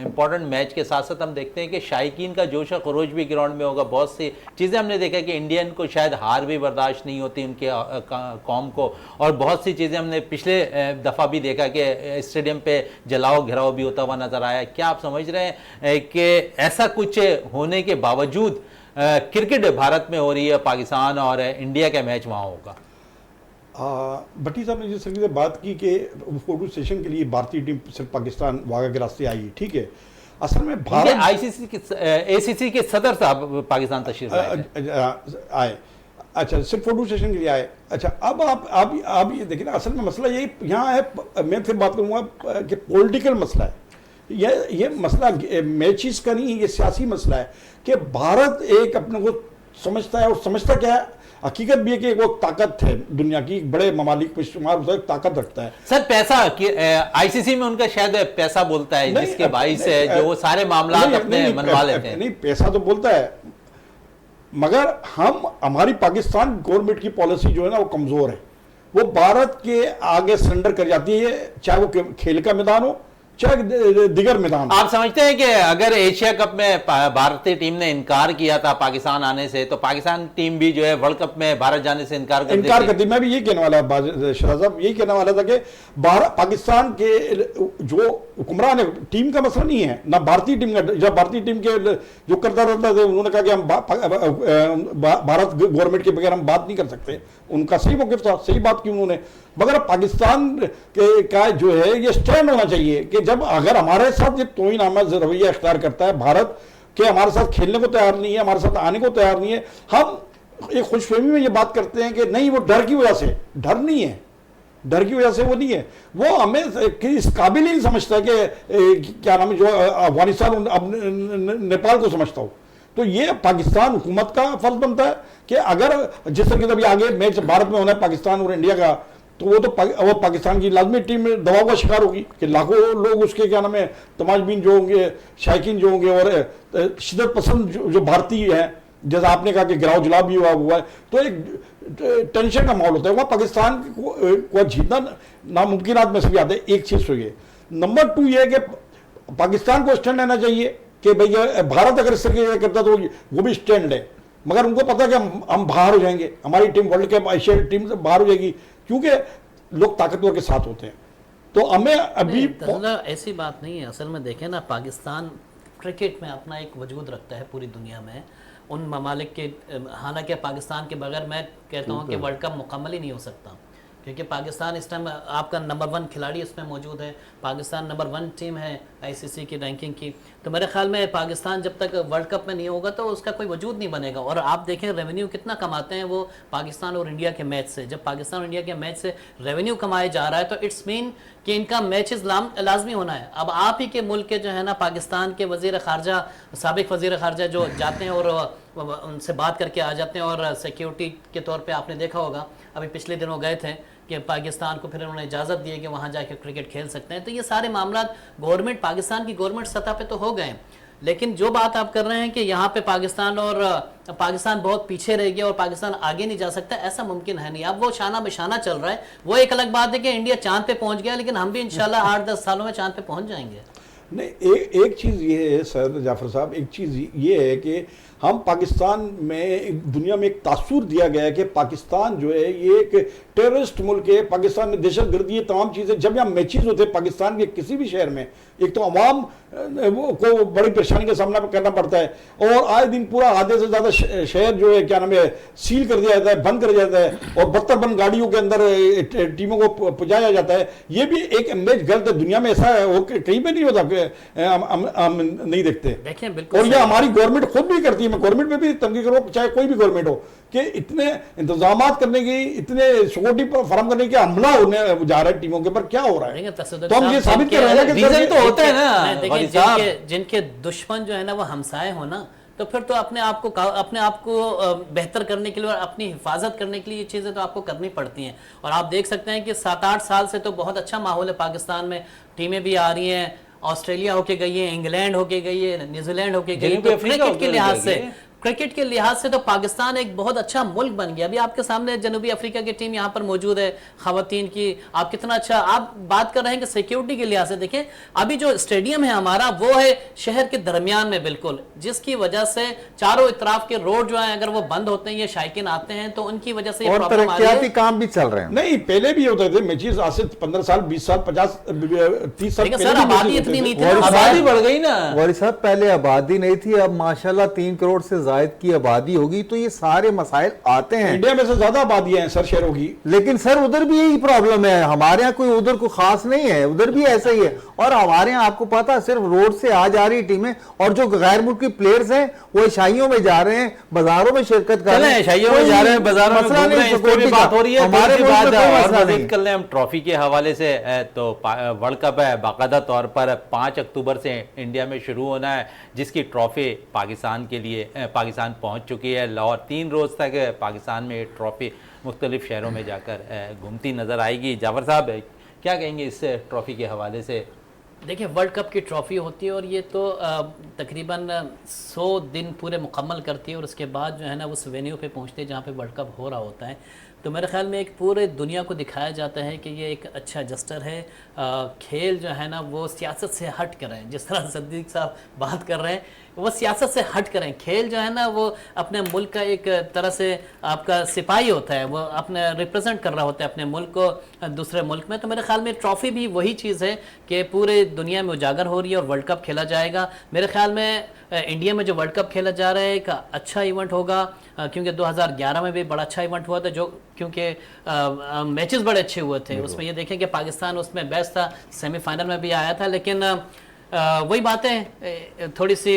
इंपॉर्टेंट मैच के साथ साथ हम देखते हैं कि शायकीन का जोश और खरोश भी ग्राउंड में होगा। बहुत सी चीज़ें हमने देखा कि इंडियन को शायद हार भी बर्दाश्त नहीं होती उनके कौम को, और बहुत सी चीज़ें हमने पिछले दफ़ा भी देखा कि स्टेडियम पे जलाओ घिराओ भी होता हुआ नजर आया। क्या आप समझ रहे हैं कि ऐसा कुछ होने के बावजूद क्रिकेट भारत में हो रही है, पाकिस्तान और इंडिया का मैच वहाँ होगा? भट्टी साहब ने जिस तरीके से बात की कि फोटो सेशन के लिए भारतीय टीम सिर्फ पाकिस्तान वागा के रास्ते आई, ठीक है। असल में भारत आईसीसी के एसीसी के सदर साहब पाकिस्तान तशरीफ आए, अच्छा, सिर्फ फोटो सेशन के लिए आए। अच्छा, अब आप ये देखिए ना, असल में मसला यही यहाँ है, मैं फिर बात करूँगा कि पॉलिटिकल मसला है। ये मसला मैचेस का नहीं, ये सियासी मसला है कि भारत एक अपने को समझता है, और समझता क्या है, हकीकत भी है कि वो ताकत है दुनिया की, बड़े ममालिक में शुमार होता है, ताकत रखता है। सर पैसा आईसीसी में उनका शायद पैसा बोलता है, जिसके बाई से जो वो सारे मामला अपने मनवा लेते हैं। नहीं, पैसा तो बोलता है, मगर हमारी पाकिस्तान गवर्नमेंट की पॉलिसी जो है ना वो कमजोर है। वो भारत के आगे सरेंडर कर जाती है, चाहे वो खेल का मैदान हो चाहे दिगर मैदान। आप समझते हैं कि अगर एशिया कप में भारतीय टीम ने इनकार किया था पाकिस्तान आने से, तो पाकिस्तान टीम भी जो है वर्ल्ड कप में भारत जाने से इनकार करती? मैं भी यही कहने वाला शराज साहब, यही कहने वाला था कि पाकिस्तान के जो हुक्मरान है, टीम का मसला नहीं है ना, भारतीय टीम का। जब भारतीय टीम के जो करता रहता था, उन्होंने कहा कि हम भारत गवर्नमेंट के बगैर हम बात नहीं कर सकते। उनका सही मौक़िफ़ था, सही बात की उन्होंने। मगर पाकिस्तान का जो है ये स्टैंड होना चाहिए कि जब अगर हमारे साथ ये तोहिनामाज रवैया इख्तियार करता है भारत, कि हमारे साथ खेलने को तैयार नहीं है, हमारे साथ आने को तैयार नहीं है, हम एक खुशफहमी में ये बात करते हैं कि नहीं, वो डर की वजह से, डर नहीं है, डर की वजह से वो नहीं है, वो हमें इस काबिल ही नहीं समझता कि क्या नाम है, जो अफगानिस्तान अब नेपाल को समझता हो तो ये पाकिस्तान हुकूमत का फर्ज बनता है कि अगर जिस तरीके से अभी आगे मैच भारत में होना है पाकिस्तान और इंडिया का, तो वो तो वो पाकिस्तान की लाजमी टीम में दबाव का शिकार होगी कि लाखों लोग उसके क्या नाम है तमाशबीन जो होंगे, शायकीन जो होंगे और शिद्दत पसंद जो भारतीय हैं, जैसा आपने कहा कि गिराव जला भी हुआ है, तो एक टेंशन का माहौल होता है। वहाँ पाकिस्तान को जीतना नामुमकिन में से भी आता है। एक चीज़ तो ये, नंबर 2 ये है कि पाकिस्तान को स्टैंड लेना चाहिए कि भैया भारत अगर इस तरीके से करता तो वो भी स्टैंड है, मगर उनको पता है कि हम बाहर हो जाएंगे, हमारी team world cup Asia team से बाहर हो जाएगी, क्योंकि लोग ताकतवर के साथ होते हैं। तो हमें अभी ऐसी बात नहीं है। असल में देखें ना, पाकिस्तान क्रिकेट में अपना एक वजूद रखता है पूरी दुनिया में, उन ममालिक के, हालांकि पाकिस्तान के बगैर मैं कहता हूँ कि वर्ल्ड कप मुकम्मल ही नहीं हो सकता, क्योंकि पाकिस्तान इस टाइम आपका नंबर 1 खिलाड़ी इसमें मौजूद है, पाकिस्तान नंबर 1 टीम है आईसीसी की रैंकिंग की। तो मेरे ख्याल में पाकिस्तान जब तक वर्ल्ड कप में नहीं होगा तो उसका कोई वजूद नहीं बनेगा। और आप देखें रेवेन्यू कितना कमाते हैं वो पाकिस्तान और इंडिया के मैच से। जब पाकिस्तान और इंडिया के मैच से रेवेन्यू कमाया जा रहा है तो इट्स मीन कि इनका मैचेस लाजमी होना है। अब आप ही के मुल्क के जो है ना, पाकिस्तान के वज़ीर ख़ारजा, साबिक वज़ीर ख़ारजा जो जाते हैं और उनसे बात करके आ जाते हैं, और सिक्योरिटी के तौर पे आपने देखा होगा अभी पिछले दिनों गए थे कि पाकिस्तान को फिर उन्होंने इजाज़त दी है कि वहाँ जाके क्रिकेट खेल सकते हैं। तो ये सारे मामला गवर्नमेंट, पाकिस्तान की गवर्नमेंट सतह पे तो हो गए हैं, लेकिन जो बात आप कर रहे हैं कि यहाँ पे पाकिस्तान बहुत पीछे रह गया और पाकिस्तान आगे नहीं जा सकता, ऐसा मुमकिन है नहीं। अब वो शाना बिशाना चल रहा है। वो एक अलग बात है कि इंडिया चांद पे पहुंच गया, लेकिन हम भी इंशाल्लाह 8-10 सालों में चांद पे पहुंच जाएंगे। नहीं, एक चीज़ ये है सर जाफर साहब, एक चीज़ ये है कि हम पाकिस्तान में दुनिया में एक तासुर दिया गया है कि पाकिस्तान जो है ये एक टेररिस्ट मुल्क है, पाकिस्तान में दहशतगर्दी, ये तमाम चीज़ें। जब यहाँ मैचेस होते हैं पाकिस्तान के किसी भी शहर में, एक तो अवाम को बड़ी परेशानी का सामना करना पड़ता है, और आए दिन पूरा आधे से ज़्यादा शहर जो है क्या नाम है सील कर दिया जाता है, बंद कर दिया जाता है, और बदतर बंद गाड़ियों के अंदर टीमों को पहुँचाया जाता है। ये भी एक इमेज गलत है, दुनिया में ऐसा है कहीं पर नहीं होता, हम नहीं देखते। देखें बिल्कुल, और ये हमारी गवर्नमेंट खुद भी करती है। मैं गवर्नमेंट पे भी तंगी करो, चाहे कोई भी गवर्नमेंट हो, कि इतने इंतजाम करने की, इतने सिक्योरिटी फराम करने की हमला होने जा रहा है टीमों के ऊपर, क्या हो रहा है? तो हम ये साबित कर रहे हैं कि रीजन तो होता है ना, जिनके दुश्मन जो है ना वो हमसाए हो ना, तो फिर तो अपने आप को बेहतर करने के लिए और अपनी हिफाजत करने के लिए ये चीज़ें तो आपको करनी पड़ती हैं। और आप देख सकते हैं कि 7-8 साल से तो बहुत अच्छा माहौल है पाकिस्तान में, टीमें भी आ रही हैं, ऑस्ट्रेलिया होके गई है, इंग्लैंड होके गई है, न्यूजीलैंड होके गई है। तो क्रिकेट के लिहाज से तो पाकिस्तान एक बहुत अच्छा मुल्क बन गया। अभी आपके सामने जनूबी अफ्रीका की टीम यहाँ पर मौजूद है खवातीन की। आप कितना अच्छा आप बात कर रहे हैं कि सिक्योरिटी के लिहाज से देखें, अभी जो स्टेडियम है हमारा वो है शहर के दरमियान में बिल्कुल, जिसकी वजह से चारों इतराफ के रोड जो है अगर वो बंद होते हैं, ये शायकीन आते हैं, तो उनकी वजह से और तरक्याती काम भी चल रहे हैं। नहीं, पहले भी होते थे मैचेस, आज से 15 साल, 20 साल, 50, 30 साल सर आबादी इतनी नहीं थी, आबादी बढ़ गई ना। वारी साहब, पहले आबादी नहीं थी, अब माशाल्लाह 3 करोड़ से जायद की आबादी होगी, तो ये सारे मसाइल आते हैं। इंडिया में से ज्यादा आबादी है सर शहरों की, लेकिन सर उधर भी यही प्रॉब्लम है। हमारे यहाँ कोई उधर को खास नहीं है, उधर भी ऐसा ही है। और हमारे यहाँ आपको पता है सिर्फ रोड से आ जा रही टीमें, और जो गैर मुल्की प्लेयर्स हैं वो ईसाइयों में जा रहे हैं, बाजारों में शिरकत कर रहे हैं, ईसाइयों में जा रहे हैं, बाजारों में घूम रहे हैं, इस पे भी बात हो रही है। हमारे बात कर ले हम ट्रॉफी के हवाले से, तो वर्ल्ड कप है बाकायदा तौर पर 5 अक्टूबर से इंडिया में शुरू होना है, जिसकी ट्रॉफी पाकिस्तान के लिए पाकिस्तान पहुंच चुकी है। लाहौर 3 रोज़ तक पाकिस्तान में ट्रॉफी मुख्तलिफ शहरों में जाकर घूमती नज़र आएगी। जाफर साहब क्या कहेंगे इस ट्रॉफी के हवाले से? देखिए, वर्ल्ड कप की ट्रॉफ़ी होती है और ये तो तकरीबन 100 दिन पूरे मुकम्मल करती है, और उसके बाद जो है ना उस वेन्यू पे पहुंचते हैं जहाँ पे वर्ल्ड कप हो रहा होता है। तो मेरे ख्याल में एक पूरे दुनिया को दिखाया जाता है कि ये एक अच्छा जस्टर है। खेल जो है ना वो सियासत से हट कर रहे हैं, जिस तरह सद्दीक साहब बात कर रहे हैं वो सियासत से हट करें। खेल जो है ना वो अपने मुल्क का एक तरह से आपका सिपाही होता है, वो अपने रिप्रेजेंट कर रहा होता है अपने मुल्क को दूसरे मुल्क में। तो मेरे ख्याल में ट्रॉफ़ी भी वही चीज़ है कि पूरे दुनिया में उजागर हो रही है और वर्ल्ड कप खेला जाएगा। मेरे ख्याल में इंडिया में जो वर्ल्ड कप खेला जा रहा है एक अच्छा इवेंट होगा, क्योंकि 2011 में भी बड़ा अच्छा इवेंट हुआ था, जो क्योंकि मैचेस बड़े अच्छे हुए थे। उसमें ये देखें कि पाकिस्तान उसमें बेस्ट था, सेमीफाइनल में भी आया था, लेकिन वही बातें थोड़ी सी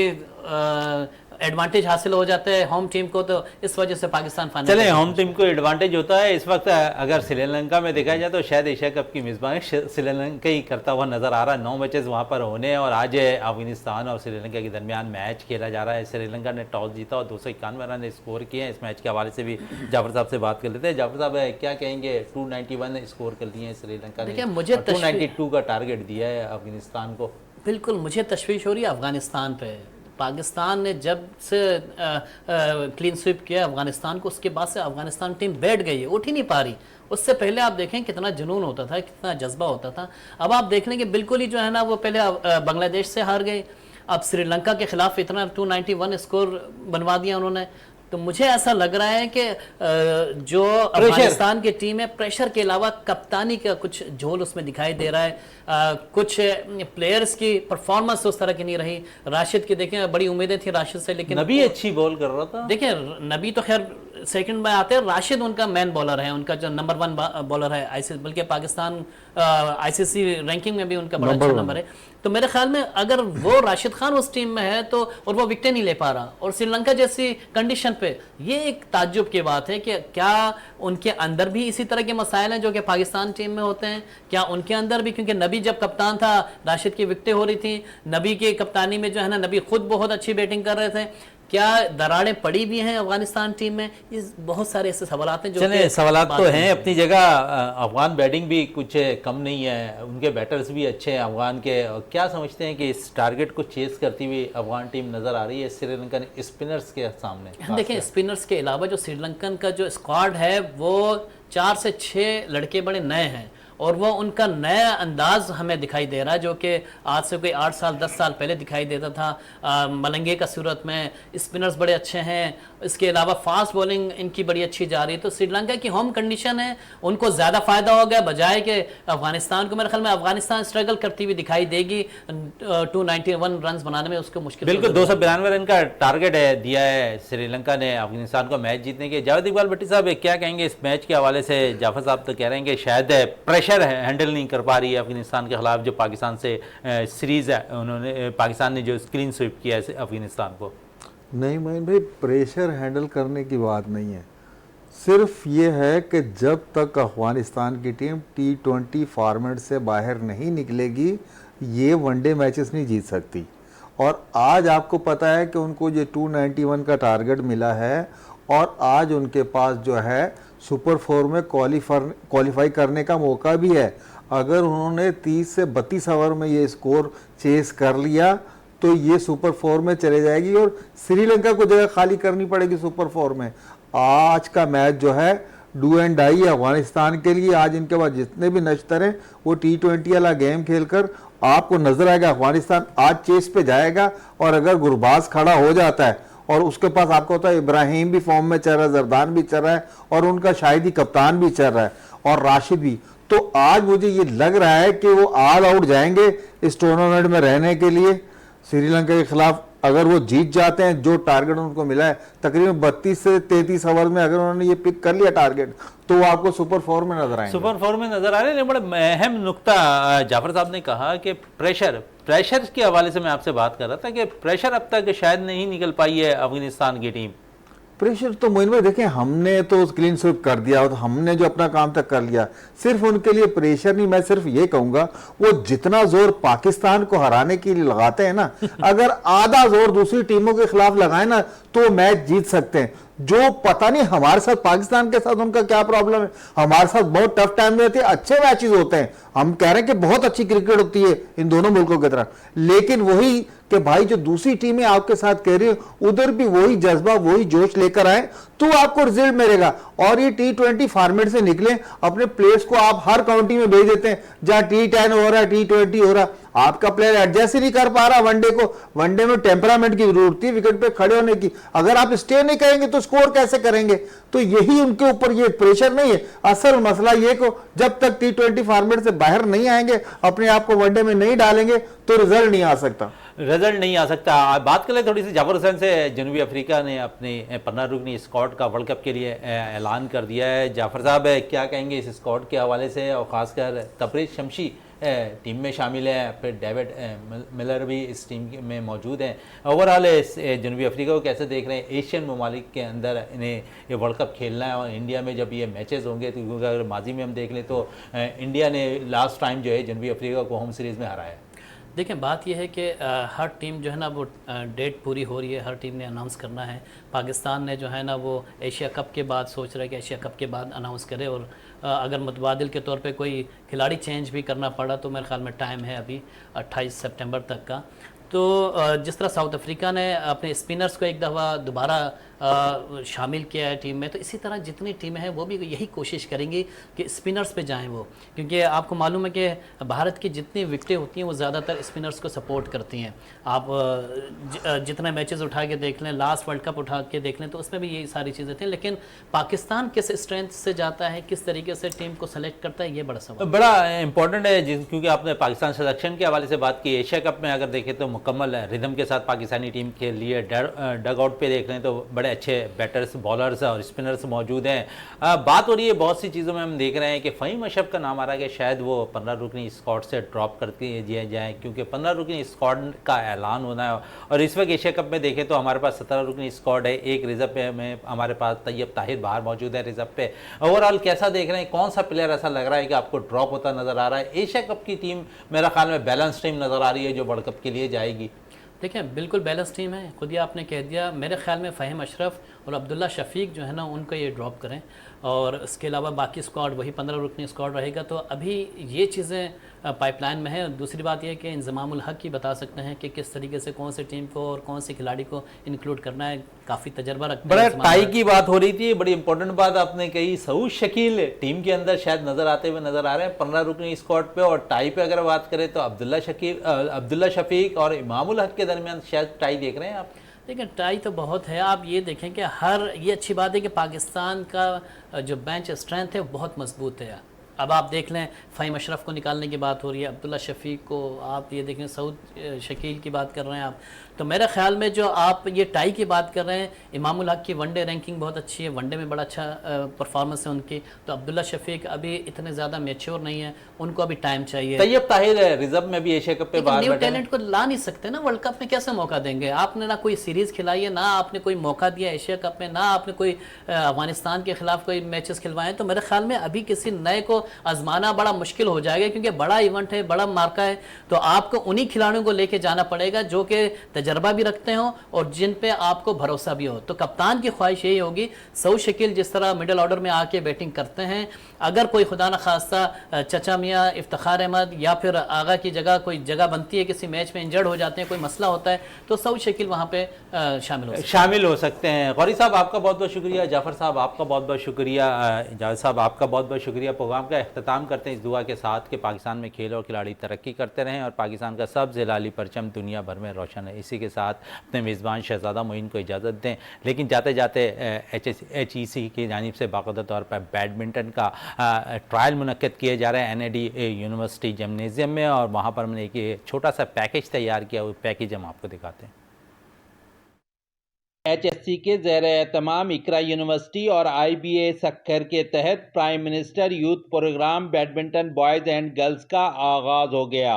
एडवांटेज हासिल हो जाता है होम टीम को, तो इस वजह से पाकिस्तान फाइनल। चले, होम टीम को एडवांटेज होता है इस वक्त। अगर श्रीलंका में देखा जाए तो शायद एशिया कप की मेज़बानी श्रीलंका ही करता हुआ नजर आ रहा है। 9 मैचेस वहाँ पर होने और आज अफगानिस्तान और श्रीलंका के दरमियान मैच खेला जा रहा है। श्रीलंका ने टॉस जीता और 291 रन स्कोर किए हैं। इस मैच के हवाले से भी जाफर साहब से बात कर लेते हैं। जाफर साहब क्या कहेंगे, 291 स्कोर कर दिए हैं श्रीलंका ने, मुझे 292 का टारगेट दिया है अफगानिस्तान को। बिल्कुल मुझे तशवीश हो रही है अफगानिस्तान पे। पाकिस्तान ने जब से क्लीन स्वीप किया अफगानिस्तान को, उसके बाद से अफगानिस्तान टीम बैठ गई है, उठ ही नहीं पा रही। उससे पहले आप देखें कितना जुनून होता था, कितना जज्बा होता था। अब आप देख लें कि बिल्कुल ही जो है ना, वो पहले बांग्लादेश से हार गए, अब श्रीलंका के खिलाफ इतना 291 स्कोर बनवा दिया उन्होंने। तो मुझे ऐसा लग रहा है कि जो अफगानिस्तान की टीम है, प्रेशर के अलावा कप्तानी का कुछ झोल उसमें दिखाई दे रहा है। कुछ प्लेयर्स की परफॉर्मेंस उस तरह की नहीं रही। राशिद की देखें, बड़ी उम्मीदें थी राशिद से, लेकिन नबी अच्छी बॉल कर रहा था। देखिए नबी तो खैर सेकंड में आते हैं, राशिद उनका मैन बॉलर है, उनका जो नंबर 1 बॉलर है आईसीसी, बल्कि पाकिस्तान आईसीसी रैंकिंग में भी उनका बड़ा अच्छा नंबर है। तो मेरे ख्याल में अगर वो राशिद खान उस टीम में है तो, और वो विकेट नहीं ले पा रहा, और श्रीलंका जैसी कंडीशन पे, ये एक ताज्जुब की बात है कि क्या उनके अंदर भी इसी तरह के मसाइल हैं जो कि पाकिस्तान टीम में होते हैं? क्या उनके अंदर भी, क्योंकि नबी जब कप्तान था राशिद की विकेटें हो रही थी, नबी की कप्तानी में जो है ना, नबी खुद बहुत अच्छी बैटिंग कर रहे थे, क्या दरारें पड़ी भी हैं अफगानिस्तान टीम में? ये बहुत सारे ऐसे सवाल हैं जो, चले सवालात तो हैं अपनी जगह। अफगान बैटिंग भी कुछ कम नहीं है, उनके बैटर्स भी अच्छे हैं अफगान के। क्या समझते हैं कि इस टारगेट को चेस करती हुई अफगान टीम नज़र आ रही है श्रीलंकन स्पिनर्स के सामने? देखिए स्पिनर्स के अलावा जो श्रीलंकन का जो स्क्वाड है वो 4 से 6 लड़के बड़े नए हैं, और वो उनका नया अंदाज हमें दिखाई दे रहा है जो कि आज से कोई 8 साल 10 साल पहले दिखाई देता था। मलंगे का सूरत में स्पिनर्स बड़े अच्छे हैं, इसके अलावा फास्ट बॉलिंग इनकी बड़ी अच्छी जा रही है। तो श्रीलंका की होम कंडीशन है, उनको ज़्यादा फ़ायदा हो गया बजाय कि अफगानिस्तान को। मेरे ख्याल में अफगानिस्तान स्ट्रगल करती हुई दिखाई देगी 291 रन बनाने में, उसको मुश्किल। बिल्कुल 292 रन का टारगेट है दिया है श्रीलंका ने अफगानिस्तान को मैच जीतने के। जावेद इकबाल भट्टी साहब क्या कहेंगे इस मैच के हवाले से? जाफर साहब तो कह रहे हैं कि शायद प्रेशर हैंडल नहीं कर पा रही है अफगानिस्तान के खिलाफ, जो पाकिस्तान से सीरीज़ है, उन्होंने पाकिस्तान ने जो क्लीन स्वीप किया है अफगानिस्तान को। नहीं मोइन भाई, प्रेशर हैंडल करने की बात नहीं है, सिर्फ ये है कि जब तक अफगानिस्तान की टीम T20 फॉर्मेट से बाहर नहीं निकलेगी, ये वनडे मैचेस नहीं जीत सकती। और आज आपको पता है कि उनको ये 291 का टारगेट मिला है, और आज उनके पास जो है सुपर 4 में क्वालिफाई करने का मौका भी है। अगर उन्होंने 30 से 32 ओवर में ये स्कोर चेस कर लिया तो ये सुपर 4 में चले जाएगी, और श्रीलंका को जगह खाली करनी पड़ेगी सुपर 4 में। आज का मैच जो है डू एंड डाई है अफगानिस्तान के लिए। आज इनके पास जितने भी नश्तर हैं वो T20 वाला गेम खेलकर आपको नजर आएगा अफगानिस्तान आज चेस पे जाएगा। और अगर गुरबाज खड़ा हो जाता है और उसके पास आपको होता है इब्राहिम भी फॉर्म में चल रहा है, जरदान भी चल रहा है, और उनका शाहिदी कप्तान भी चल रहा है, और राशिद भी, तो आज मुझे ये लग रहा है कि वो ऑल आउट जाएंगे इस टूर्नामेंट में रहने के लिए। श्रीलंका के खिलाफ अगर वो जीत जाते हैं, जो टारगेट उनको मिला है तकरीबन 32 से 33 ओवर में, अगर उन्होंने ये पिक कर लिया टारगेट, तो वो आपको सुपर 4 में नजर आएंगे। सुपर 4 में नजर आ रहे हैं। बड़ा अहम नुक्ता जाफर साहब ने कहा कि प्रेशर के हवाले से मैं आपसे बात कर रहा था कि प्रेशर अब तक शायद नहीं निकल पाई है अफगानिस्तान की टीम। प्रेशर तो मोइन भाई देखें, हमने तो क्लीन स्वीप कर दिया, तो हमने जो अपना काम तक कर लिया, सिर्फ उनके लिए प्रेशर नहीं, मैं सिर्फ ये कहूंगा वो जितना जोर पाकिस्तान को हराने के लिए लगाते हैं ना, अगर आधा जोर दूसरी टीमों के खिलाफ लगाए ना तो मैच जीत सकते हैं। जो पता नहीं हमारे साथ पाकिस्तान के साथ उनका क्या प्रॉब्लम है, हमारे साथ बहुत टफ टाइम रहते हैं, अच्छे मैचेस होते हैं, हम कह रहे हैं कि बहुत अच्छी क्रिकेट होती है इन दोनों मुल्कों की तरफ, लेकिन वही कि भाई जो दूसरी टीमें आपके साथ कह रही है उधर भी वही जज्बा वही जोश लेकर आए तो आपको रिजल्ट मिलेगा। और ये T20 फॉर्मेट से निकले, अपने प्लेयर्स को आप हर काउंटी में भेज देते हैं, जहां T10 हो रहा है T20 हो रहा, आपका प्लेयर एडजस्ट ही नहीं कर पा रहा वनडे को। वनडे में टेम्परामेंट की जरूरत थी विकेट पे खड़े होने की, अगर आप स्टे नहीं करेंगे तो स्कोर कैसे करेंगे? तो यही उनके ऊपर ये प्रेशर नहीं है, असल मसला ये को जब तक T20 फॉर्मेट से बाहर नहीं आएंगे, अपने आप को वनडे में नहीं डालेंगे तो रिजल्ट नहीं आ सकता। रिजल्ट नहीं आ सकता। बात कर ले थोड़ी सी जाफर हुसैन से। जनूबी अफ्रीका ने अपने 15 रुकनी स्क्वाड का वर्ल्ड कप के लिए ऐलान कर दिया है। जाफर साहब क्या कहेंगे इस स्क्वाड के हवाले से, और ख़ासकर तबरेज़ शमशी टीम में शामिल है, फिर डेविड मिलर भी इस टीम में मौजूद हैं। ओवरऑल इस जनूबी अफ्रीका को कैसे देख रहे हैं? एशियन ममालिक के अंदर इन्हें ये वर्ल्ड कप खेलना है और इंडिया में जब ये मैचेस होंगे, तो क्योंकि अगर माजी में हम देख लें तो इंडिया ने लास्ट टाइम जो है जनूबी अफ्रीका को होम सीरीज़ में हराया। देखिए बात यह है कि हर टीम जो है ना वो डेट पूरी हो रही है, हर टीम ने अनाउंस करना है। पाकिस्तान ने जो है ना वो एशिया कप के बाद सोच रहा है कि एशिया कप के बाद अनाउंस करे, और अगर मुतबादिल के तौर पे कोई खिलाड़ी चेंज भी करना पड़ा तो मेरे ख्याल में टाइम है अभी 28 सितंबर तक का। तो जिस तरह साउथ अफ्रीका ने अपने स्पिनर्स को एक दफ़ा दोबारा शामिल किया है टीम में, तो इसी तरह जितनी टीमें हैं वो भी यही कोशिश करेंगी कि स्पिनर्स पे जाएं वो, क्योंकि आपको मालूम है कि भारत की जितनी विकेटें होती हैं वो ज़्यादातर स्पिनर्स को सपोर्ट करती हैं। आप जितने मैचेस उठा के देख लें, लास्ट वर्ल्ड कप उठा के देख लें, तो उसमें भी यही सारी चीज़ें थी। लेकिन पाकिस्तान किस स्ट्रेंथ से जाता है, किस तरीके से टीम को सेलेक्ट करता है, ये बड़ा सवाल बड़ा इंपॉर्टेंट है क्योंकि आपने पाकिस्तान सिलेक्शन के हवाले से बात की। एशिया कप में अगर देखें तो मुकम्मल रिदम के साथ पाकिस्तानी टीम के लिए डग आउट पे देख लें तो बड़े अच्छे बैटर्स, बॉलर्स और स्पिनर्स मौजूद हैं। बात हो रही है बहुत सी चीज़ों में, हम देख रहे हैं कि फ़हीम अशरफ का नाम आ रहा है कि शायद वो 15 रुकनी स्क्वाड से ड्रॉप कर दिया जाए, क्योंकि 15 रुकनी स्क्वाड का ऐलान होना है। और इस वक्त एशिया कप में देखें तो हमारे पास 17 रुकनी स्क्वाड है, एक रिजर्व पे में हमारे पास तैयब ताहिर बाहर मौजूद है रिजर्व पे। ओवरऑल कैसा देख रहे हैं, कौन सा प्लेयर ऐसा लग रहा है कि आपको ड्रॉप होता नज़र आ रहा है? एशिया कप की टीम मेरा ख्याल में बैलेंस टीम नज़र आ रही है जो वर्ल्ड कप के लिए जाएगी। देखिए बिल्कुल बैलेंस टीम है, खुद ही आपने कह दिया। मेरे ख्याल में फ़हीम अशरफ और अब्दुल्ला शफीक जो है ना उनको ये ड्रॉप करें, और इसके अलावा बाकी स्क्वाड वही 15 रुकनी स्क्वाड रहेगा। तो अभी ये चीज़ें पाइपलाइन में है। दूसरी बात यह कि इंज़मामुल हक ही बता सकते हैं कि किस तरीके से कौन सी टीम को और कौन से खिलाड़ी को इंक्लूड करना है, काफ़ी तजर्बा रखते हैं। बड़ा टाई की बात हो रही थी, बड़ी इंपॉर्टेंट बात आपने कही। सऊद शकील टीम के अंदर शायद नज़र आते हुए नज़र आ रहे हैं 15 रुकनी स्क्वाड पे, और टाई पे अगर बात करें तो अब्दुल्ला शफीक और इमामुल हक के दरमियान शायद टाई देख रहे हैं आप? देखिए टाई तो बहुत है। आप ये देखें कि ये अच्छी बात है कि पाकिस्तान का जो बेंच स्ट्रेंथ है वो बहुत मजबूत है। अब आप देख लें फ़हीम अशरफ को निकालने की बात हो रही है, अब्दुल्ला शफीक को, आप ये देखें सऊद शकील की बात कर रहे हैं आप। तो मेरे ख्याल में जो आप ये टाई की बात कर रहे हैं, इमामुल हक की वनडे रैंकिंग बहुत अच्छी है, वनडे में बड़ा अच्छा परफॉर्मेंस है उनकी। तो अब्दुल्ला शफीक अभी इतने ज़्यादा मैच्योर नहीं है, उनको अभी टाइम चाहिए। तैयब ताहिर रिजर्व में भी एशिया कप पे बाहर न्यू टैलेंट को ला नहीं सकते ना, वर्ल्ड कप में कैसे मौका देंगे? आपने ना कोई सीरीज़ खिलाई है, ना आपने कोई मौका दिया एशिया कप में, ना आपने कोई अफगानिस्तान के खिलाफ कोई मैचेस खिलवाए। तो मेरे ख्याल में अभी किसी नए को आजमाना बड़ा मुश्किल हो जाएगा, क्योंकि बड़ा इवेंट है, बड़ा मार्का है। तो आपको उन्हीं खिलाड़ियों को लेके जाना पड़ेगा जो कि तजर्बा भी रखते हो और जिन पे आपको भरोसा भी हो। तो कप्तान की ख्वाहिश यही होगी, सऊद शकील जिस तरह मिडिल ऑर्डर में आके बैटिंग करते हैं, अगर कोई खुदा न खास्ता चचा मियाँ, इफ्तिखार अहमद या फिर आगा की जगह कोई जगह बनती है, किसी मैच में इंजर्ड हो जाते हैं, कोई मसला होता है, तो सऊद शकील वहाँ पे शामिल हो सकते हैं। गौरी साहब आपका बहुत बहुत शुक्रिया, जाफ़र साहब आपका बहुत बहुत शुक्रिया, जावेद साहब आपका बहुत बहुत शुक्रिया। प्रोग्राम का अख्ताम करते हैं इस दुआ के साथ कि पाकिस्तान में खेल और खिलाड़ी तरक्की करते रहें और पाकिस्तान का सबसे लाली परचम दुनिया भर में रोशन है। इसी के साथ अपने मेज़बान शहजादा मोइन को इजाज़त दें, लेकिन जाते जाते HEC की जानिब से बाकायदा तौर पर बैडमिंटन का ट्रायल मुनक्किद किए जा रहे हैं NAD यूनिवर्सिटी जिम्नेजियम में, और वहाँ पर हमने एक छोटा सा पैकेज तैयार किया, वो पैकेज हम आपको दिखाते हैं। HSC के ज़ेर एहतमाम इकरा यूनिवर्सिटी और IBA सक्खर के तहत prime minister youth programme badminton boys and girls का आगाज़ हो गया।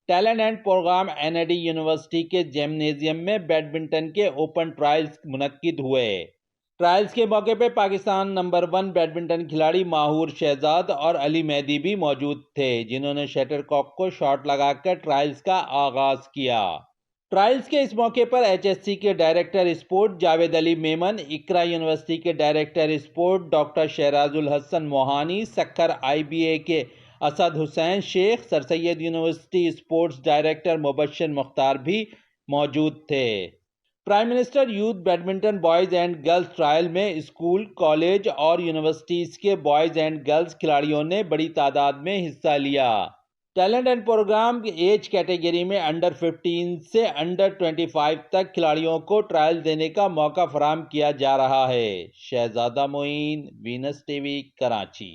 Talent and programme NAD university के जिम्नेजियम में बैडमिंटन के ओपन ट्रायल्स मुनक्किद हुए। ट्रायल्स के मौके पर पाकिस्तान नंबर 1 बैडमिंटन खिलाड़ी माहूर शहजाद और अली मेहदी भी मौजूद थे, जिन्होंने शटलकॉक को शॉट लगाकर ट्रायल्स का आगाज़ किया। ट्रायल्स के इस मौके पर HSC के director sport Javed Ali Memon, Iqra university के director sport doctor Shahrajul Hasan Mohani, Sukkur IBA के Asad Hussain Sheikh, sir Syed university sports director Mubashir Mukhtar भी मौजूद थे। Prime minister youth badminton boys and girls trial में स्कूल, कॉलेज और यूनिवर्सिटीज़ के बॉयज़ एंड गर्ल्स खिलाड़ियों ने बड़ी तादाद में हिस्सा लिया। Talent and program age category में अंडर 15 से अंडर 25 तक खिलाड़ियों को ट्रायल देने का मौका फराहम किया जा रहा है। शहजादा मोइन, वीनस टीवी, कराची।